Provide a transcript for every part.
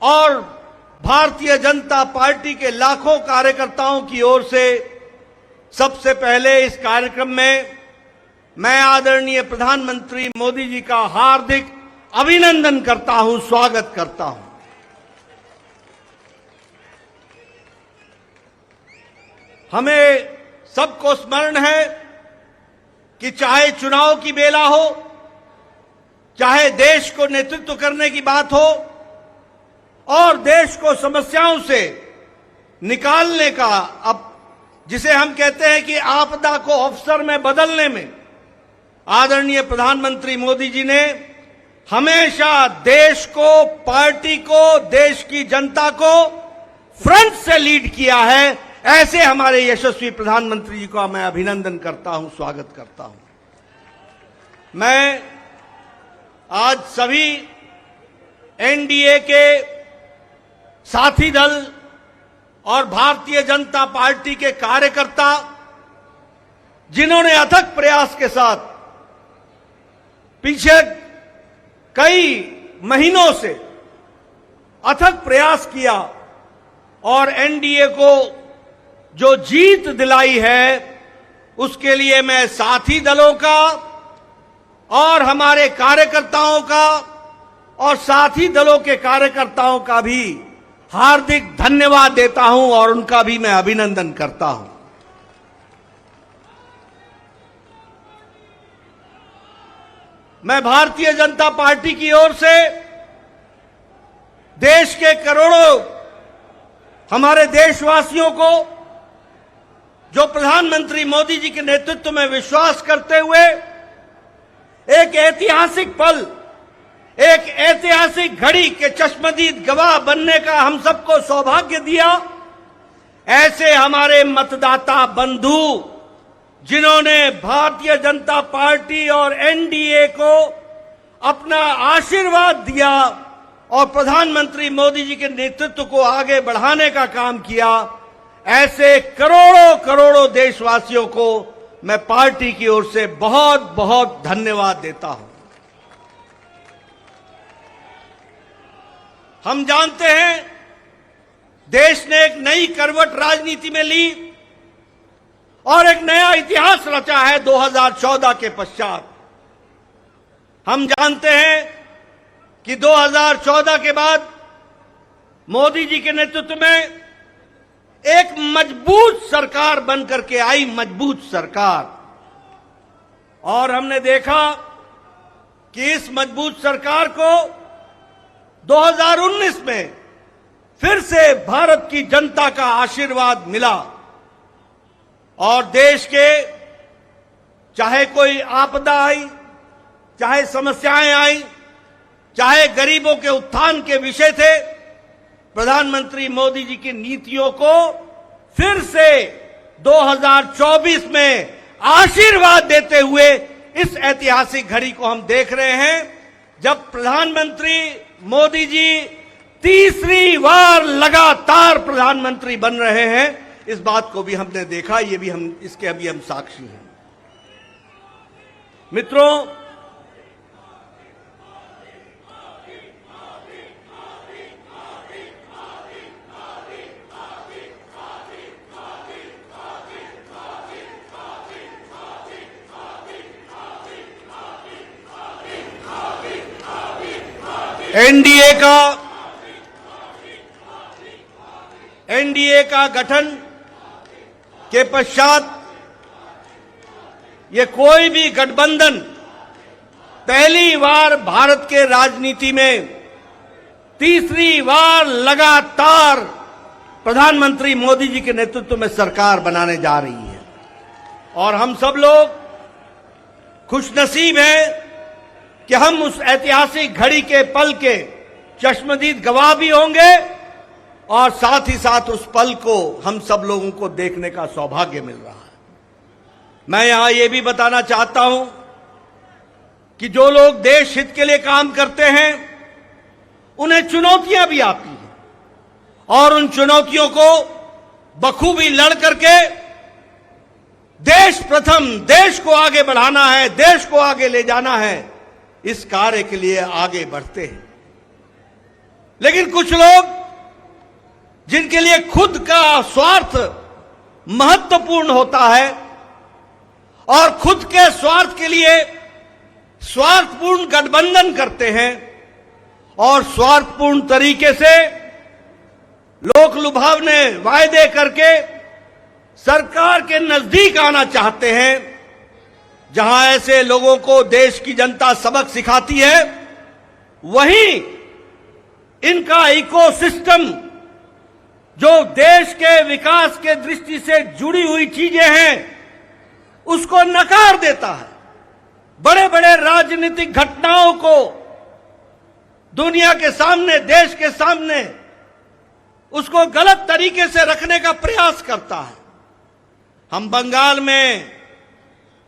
और भारतीय जनता पार्टी के लाखों कार्यकर्ताओं की ओर से सबसे पहले इस कार्यक्रम में मैं आदरणीय प्रधानमंत्री मोदी जी का हार्दिक अभिनंदन करता हूं, स्वागत करता हूं। हमें सबको स्मरण है कि चाहे चुनाव की बेला हो, चाहे देश को नेतृत्व करने की बात हो और देश को समस्याओं से निकालने का, अब जिसे हम कहते हैं कि आपदा को अवसर में बदलने में आदरणीय प्रधानमंत्री मोदी जी ने हमेशा देश को, पार्टी को, देश की जनता को फ्रंट से लीड किया है। ऐसे हमारे यशस्वी प्रधानमंत्री जी का मैं अभिनंदन करता हूं, स्वागत करता हूं। मैं आज सभी एनडीए के साथी दल और भारतीय जनता पार्टी के कार्यकर्ता, जिन्होंने अथक प्रयास के साथ पीछे कई महीनों से अथक प्रयास किया और एनडीए को जो जीत दिलाई है, उसके लिए मैं साथी दलों का और हमारे कार्यकर्ताओं का और साथी दलों के कार्यकर्ताओं का भी हार्दिक धन्यवाद देता हूं और उनका भी मैं अभिनंदन करता हूं। मैं भारतीय जनता पार्टी की ओर से देश के करोड़ों हमारे देशवासियों को, जो प्रधानमंत्री मोदी जी के नेतृत्व में विश्वास करते हुए एक ऐतिहासिक पल, एक ऐतिहासिक घड़ी के चश्मदीद गवाह बनने का हम सबको सौभाग्य दिया, ऐसे हमारे मतदाता बंधु, जिन्होंने भारतीय जनता पार्टी और एनडीए को अपना आशीर्वाद दिया और प्रधानमंत्री मोदी जी के नेतृत्व को आगे बढ़ाने का काम किया, ऐसे करोड़ों करोड़ों देशवासियों को मैं पार्टी की ओर से बहुत बहुत धन्यवाद देता हूं। हम जानते हैं देश ने एक नई करवट राजनीति में ली और एक नया इतिहास रचा है 2014 के पश्चात। हम जानते हैं कि 2014 के बाद मोदी जी के नेतृत्व में एक मजबूत सरकार बनकर के आई, मजबूत सरकार, और हमने देखा कि इस मजबूत सरकार को 2019 में फिर से भारत की जनता का आशीर्वाद मिला और देश के चाहे कोई आपदा आई, चाहे समस्याएं आई, चाहे गरीबों के उत्थान के विषय थे, प्रधानमंत्री मोदी जी की नीतियों को फिर से 2024 में आशीर्वाद देते हुए इस ऐतिहासिक घड़ी को हम देख रहे हैं, जब प्रधानमंत्री मोदी जी तीसरी बार लगातार प्रधानमंत्री बन रहे हैं। इस बात को भी हमने देखा, ये भी हम इसके अभी हम साक्षी हैं। मित्रों, एनडीए का गठन के पश्चात ये कोई भी गठबंधन पहली बार भारत के राजनीति में तीसरी बार लगातार प्रधानमंत्री मोदी जी के नेतृत्व में सरकार बनाने जा रही है और हम सब लोग खुशनसीब हैं कि हम उस ऐतिहासिक घड़ी के पल के चश्मदीद गवाह भी होंगे और साथ ही साथ उस पल को हम सब लोगों को देखने का सौभाग्य मिल रहा है। मैं यहां ये भी बताना चाहता हूं कि जो लोग देश हित के लिए काम करते हैं, उन्हें चुनौतियां भी आती हैं और उन चुनौतियों को बखूबी लड़ करके देश प्रथम, देश को आगे बढ़ाना है, देश को आगे ले जाना है, इस कार्य के लिए आगे बढ़ते हैं। लेकिन कुछ लोग जिनके लिए खुद का स्वार्थ महत्वपूर्ण होता है और खुद के स्वार्थ के लिए स्वार्थपूर्ण गठबंधन करते हैं और स्वार्थपूर्ण तरीके से लोक लुभावने वायदे करके सरकार के नजदीक आना चाहते हैं, जहां ऐसे लोगों को देश की जनता सबक सिखाती है, वहीं इनका इकोसिस्टम जो देश के विकास के दृष्टि से जुड़ी हुई चीजें हैं उसको नकार देता है। बड़े बड़े राजनीतिक घटनाओं को दुनिया के सामने, देश के सामने उसको गलत तरीके से रखने का प्रयास करता है। हम बंगाल में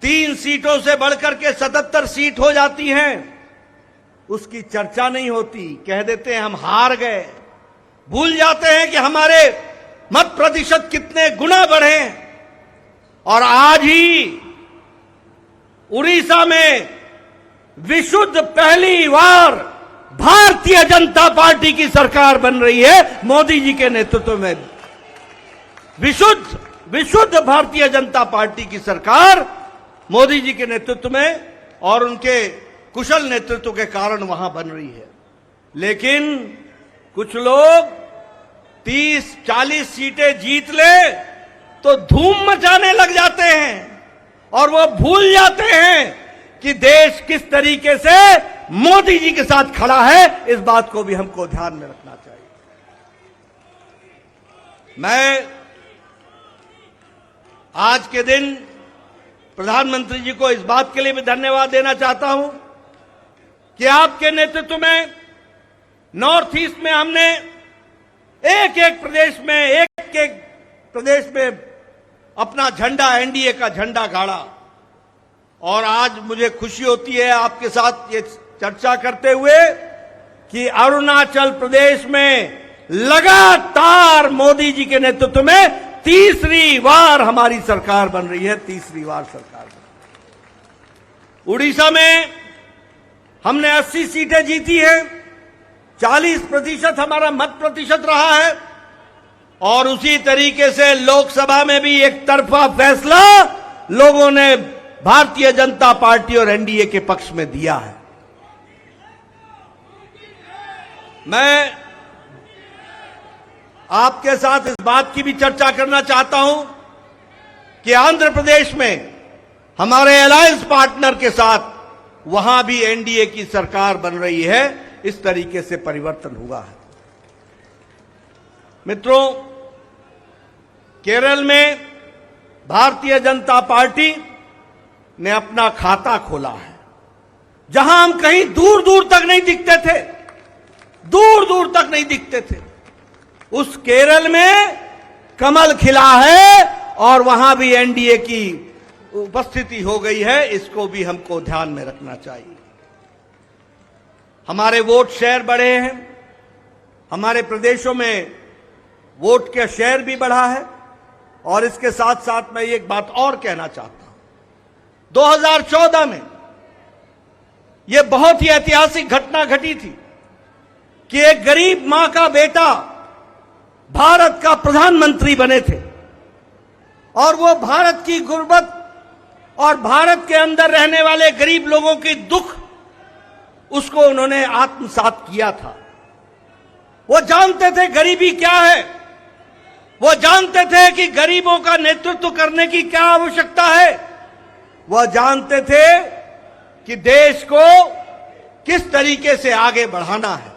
3 सीटों से बढ़कर के 77 सीट हो जाती हैं, उसकी चर्चा नहीं होती, कह देते हैं हम हार गए। भूल जाते हैं कि हमारे मत प्रतिशत कितने गुना बढ़े। और आज ही उड़ीसा में विशुद्ध पहली बार भारतीय जनता पार्टी की सरकार बन रही है, मोदी जी के नेतृत्व में। विशुद्ध भारतीय जनता पार्टी की सरकार मोदी जी के नेतृत्व में और उनके कुशल नेतृत्व के कारण वहां बन रही है। लेकिन कुछ लोग 30-40 सीटें जीत ले तो धूम मचाने लग जाते हैं और वो भूल जाते हैं कि देश किस तरीके से मोदी जी के साथ खड़ा है। इस बात को भी हमको ध्यान में रखना चाहिए। मैं आज के दिन प्रधानमंत्री जी को इस बात के लिए भी धन्यवाद देना चाहता हूं कि आपके नेतृत्व में नॉर्थ ईस्ट में हमने एक एक प्रदेश में अपना झंडा, एनडीए का झंडा गाड़ा। और आज मुझे खुशी होती है आपके साथ ये चर्चा करते हुए कि अरुणाचल प्रदेश में लगातार मोदी जी के नेतृत्व में तीसरी बार हमारी सरकार बन रही है, तीसरी बार सरकार बन रही है। उड़ीसा में हमने 80 सीटें जीती हैं, 40% हमारा मत प्रतिशत रहा है और उसी तरीके से लोकसभा में भी एक तरफा फैसला लोगों ने भारतीय जनता पार्टी और एनडीए के पक्ष में दिया है। मैं आपके साथ इस बात की भी चर्चा करना चाहता हूं कि आंध्र प्रदेश में हमारे अलायंस पार्टनर के साथ वहां भी एनडीए की सरकार बन रही है। इस तरीके से परिवर्तन हुआ है। मित्रों, केरल में भारतीय जनता पार्टी ने अपना खाता खोला है, जहां हम कहीं दूर दूर तक नहीं दिखते थे, दूर दूर तक नहीं दिखते थे, उस केरल में कमल खिला है और वहां भी एनडीए की उपस्थिति हो गई है। इसको भी हमको ध्यान में रखना चाहिए। हमारे वोट शेयर बढ़े हैं, हमारे प्रदेशों में वोट का शेयर भी बढ़ा है। और इसके साथ साथ मैं एक बात और कहना चाहता हूं, 2014 में यह बहुत ही ऐतिहासिक घटना घटी थी कि एक गरीब मां का बेटा भारत का प्रधानमंत्री बने थे और वो भारत की गुर्बत और भारत के अंदर रहने वाले गरीब लोगों की दुख उसको उन्होंने आत्मसात किया था। वो जानते थे गरीबी क्या है, वो जानते थे कि गरीबों का नेतृत्व करने की क्या आवश्यकता है, वह जानते थे कि देश को किस तरीके से आगे बढ़ाना है।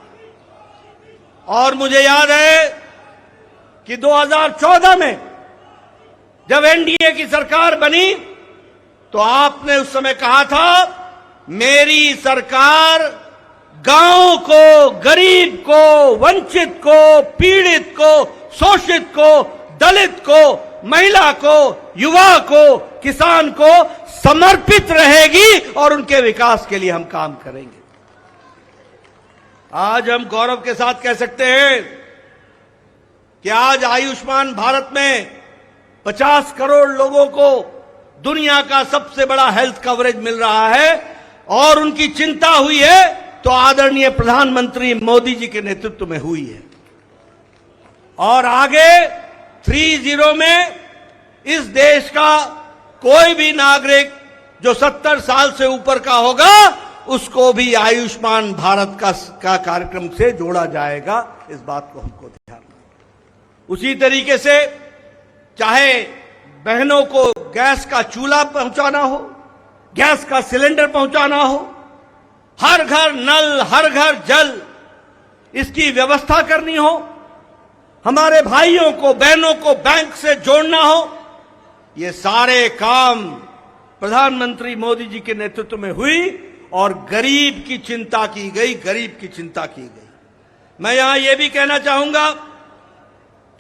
और मुझे याद है कि 2014 में जब एनडीए की सरकार बनी तो आपने उस समय कहा था, मेरी सरकार गांव को, गरीब को, वंचित को, पीड़ित को, शोषित को, दलित को, महिला को, युवा को, किसान को समर्पित रहेगी और उनके विकास के लिए हम काम करेंगे। आज हम गौरव के साथ कह सकते हैं कि आज आयुष्मान भारत में 50 करोड़ लोगों को दुनिया का सबसे बड़ा हेल्थ कवरेज मिल रहा है और उनकी चिंता हुई है तो आदरणीय प्रधानमंत्री मोदी जी के नेतृत्व में हुई है। और आगे 30 में इस देश का कोई भी नागरिक जो 70 साल से ऊपर का होगा उसको भी आयुष्मान भारत का कार्यक्रम से जोड़ा जाएगा। इस बात को हमको ध्यान रखना। उसी तरीके से चाहे बहनों को गैस का चूल्हा पहुंचाना हो, गैस का सिलेंडर पहुंचाना हो, हर घर नल, हर घर जल, इसकी व्यवस्था करनी हो, हमारे भाइयों को बहनों को बैंक से जोड़ना हो, ये सारे काम प्रधानमंत्री मोदी जी के नेतृत्व में हुई और गरीब की चिंता की गई, गरीब की चिंता की गई। मैं यहां यह भी कहना चाहूंगा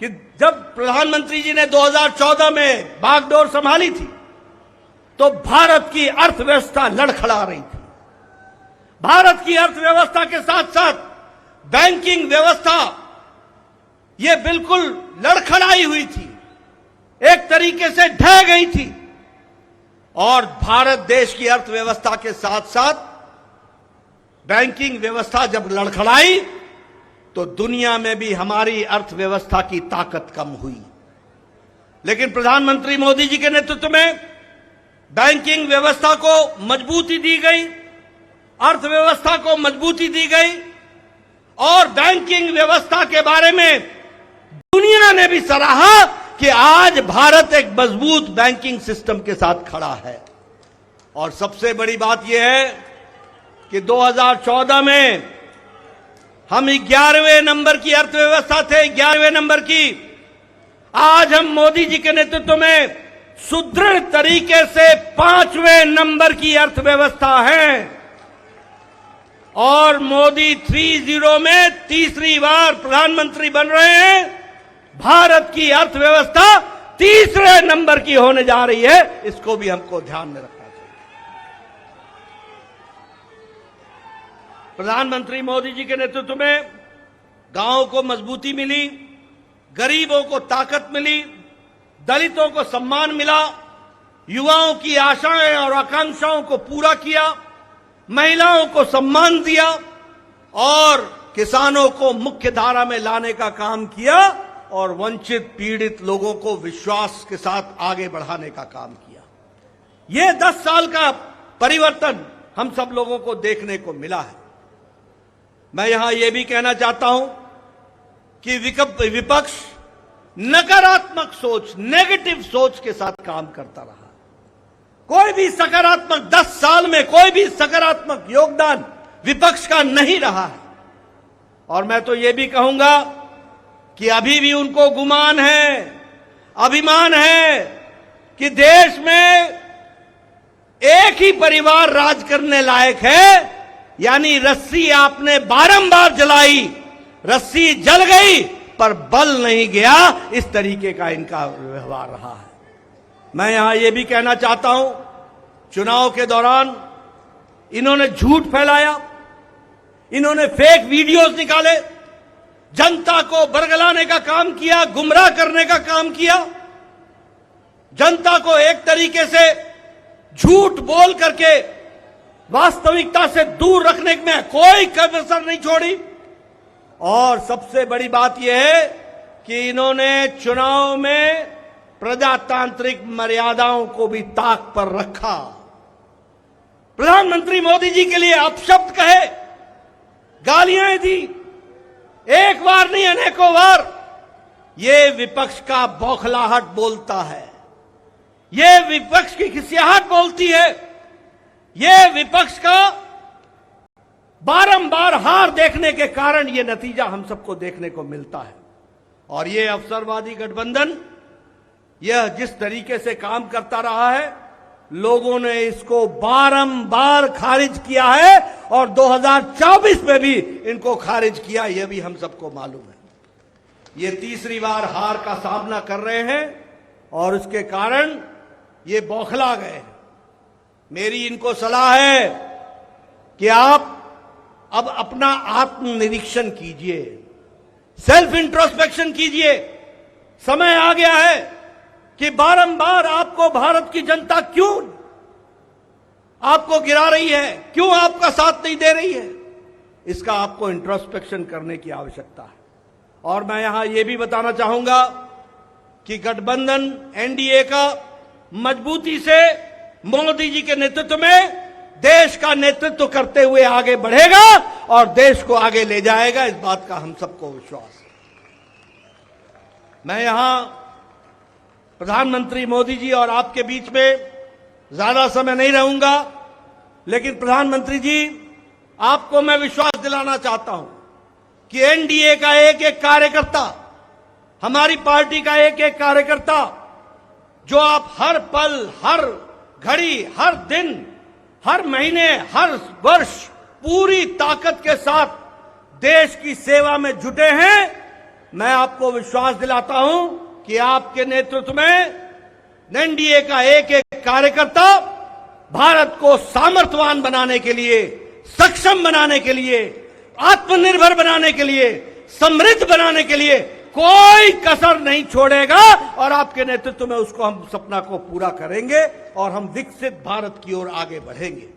कि जब प्रधानमंत्री जी ने 2014 में बागडोर संभाली थी तो भारत की अर्थव्यवस्था लड़खड़ा रही थी। भारत की अर्थव्यवस्था के साथ साथ बैंकिंग व्यवस्था ये बिल्कुल लड़खड़ाई हुई थी, एक तरीके से ढह गई थी। और भारत देश की अर्थव्यवस्था के साथ साथ बैंकिंग व्यवस्था जब लड़खड़ाई तो दुनिया में भी हमारी अर्थव्यवस्था की ताकत कम हुई। लेकिन प्रधानमंत्री मोदी जी के नेतृत्व में बैंकिंग व्यवस्था को मजबूती दी गई, अर्थव्यवस्था को मजबूती दी गई और बैंकिंग व्यवस्था के बारे में दुनिया ने भी सराहा कि आज भारत एक मजबूत बैंकिंग सिस्टम के साथ खड़ा है। और सबसे बड़ी बात यह है कि 2014 में हम 11वें नंबर की अर्थव्यवस्था थे, 11वें नंबर की। आज हम मोदी जी के नेतृत्व में सुदृढ़ तरीके से 5वें नंबर की अर्थव्यवस्था है। और मोदी 30 में तीसरी बार प्रधानमंत्री बन रहे हैं। भारत की अर्थव्यवस्था तीसरे नंबर की होने जा रही है, इसको भी हमको ध्यान में रखना चाहिए। प्रधानमंत्री मोदी जी के नेतृत्व में गांवों को मजबूती मिली, गरीबों को ताकत मिली, दलितों को सम्मान मिला, युवाओं की आशाएं और आकांक्षाओं को पूरा किया, महिलाओं को सम्मान दिया और किसानों को मुख्य धारा में लाने का काम किया और वंचित पीड़ित लोगों को विश्वास के साथ आगे बढ़ाने का काम किया। यह 10 साल का परिवर्तन हम सब लोगों को देखने को मिला है। मैं यहां यह भी कहना चाहता हूं कि विपक्ष नकारात्मक सोच, नेगेटिव सोच के साथ काम करता रहा। कोई भी सकारात्मक 10 साल में कोई भी सकारात्मक योगदान विपक्ष का नहीं रहा है। और मैं तो यह भी कहूंगा कि अभी भी उनको गुमान है, अभिमान है कि देश में एक ही परिवार राज करने लायक है। यानी रस्सी आपने बारंबार जलाई, रस्सी जल गई पर बल नहीं गया, इस तरीके का इनका व्यवहार रहा है। मैं यहां यह भी कहना चाहता हूं, चुनाव के दौरान इन्होंने झूठ फैलाया, इन्होंने फेक वीडियोस निकाले, जनता को बरगलाने का काम किया, गुमराह करने का काम किया, जनता को एक तरीके से झूठ बोल करके वास्तविकता से दूर रखने में कोई कसर नहीं छोड़ी। और सबसे बड़ी बात यह है कि इन्होंने चुनाव में प्रजातांत्रिक मर्यादाओं को भी ताक पर रखा। प्रधानमंत्री मोदी जी के लिए अपशब्द कहे, गालियां दी, एक बार नहीं अनेकों बार। ये विपक्ष का बौखलाहट बोलता है, ये विपक्ष की खिसियाहट बोलती है, ये विपक्ष का बारंबार हार देखने के कारण ये नतीजा हम सबको देखने को मिलता है। और ये अवसरवादी गठबंधन यह जिस तरीके से काम करता रहा है, लोगों ने इसको बारंबार खारिज किया है और 2024 में भी इनको खारिज किया, यह भी हम सबको मालूम है। ये तीसरी बार हार का सामना कर रहे हैं और उसके कारण ये बौखला गए हैं। मेरी इनको सलाह है कि आप अब अपना आत्मनिरीक्षण कीजिए, सेल्फ इंट्रोस्पेक्शन कीजिए। समय आ गया है कि बारंबार आपको भारत की जनता क्यों आपको गिरा रही है, क्यों आपका साथ नहीं दे रही है। इसका आपको इंट्रोस्पेक्शन करने की आवश्यकता है। और मैं यहां यह भी बताना चाहूंगा कि गठबंधन एनडीए का मजबूती से मोदी जी के नेतृत्व में देश का नेतृत्व करते हुए आगे बढ़ेगा और देश को आगे ले जाएगा, इस बात का हम सबको विश्वास है। मैं यहां प्रधानमंत्री मोदी जी और आपके बीच में ज्यादा समय नहीं रहूंगा, लेकिन प्रधानमंत्री जी आपको मैं विश्वास दिलाना चाहता हूं कि एनडीए का एक एक कार्यकर्ता, हमारी पार्टी का एक एक कार्यकर्ता, जो आप हर पल, हर घड़ी, हर दिन, हर महीने, हर वर्ष पूरी ताकत के साथ देश की सेवा में जुटे हैं, मैं आपको विश्वास दिलाता हूं कि आपके नेतृत्व में एनडीए का एक एक कार्यकर्ता भारत को सामर्थ्यवान बनाने के लिए, सक्षम बनाने के लिए, आत्मनिर्भर बनाने के लिए, समृद्ध बनाने के लिए कोई कसर नहीं छोड़ेगा और आपके नेतृत्व में उसको हम सपना को पूरा करेंगे और हम विकसित भारत की ओर आगे बढ़ेंगे।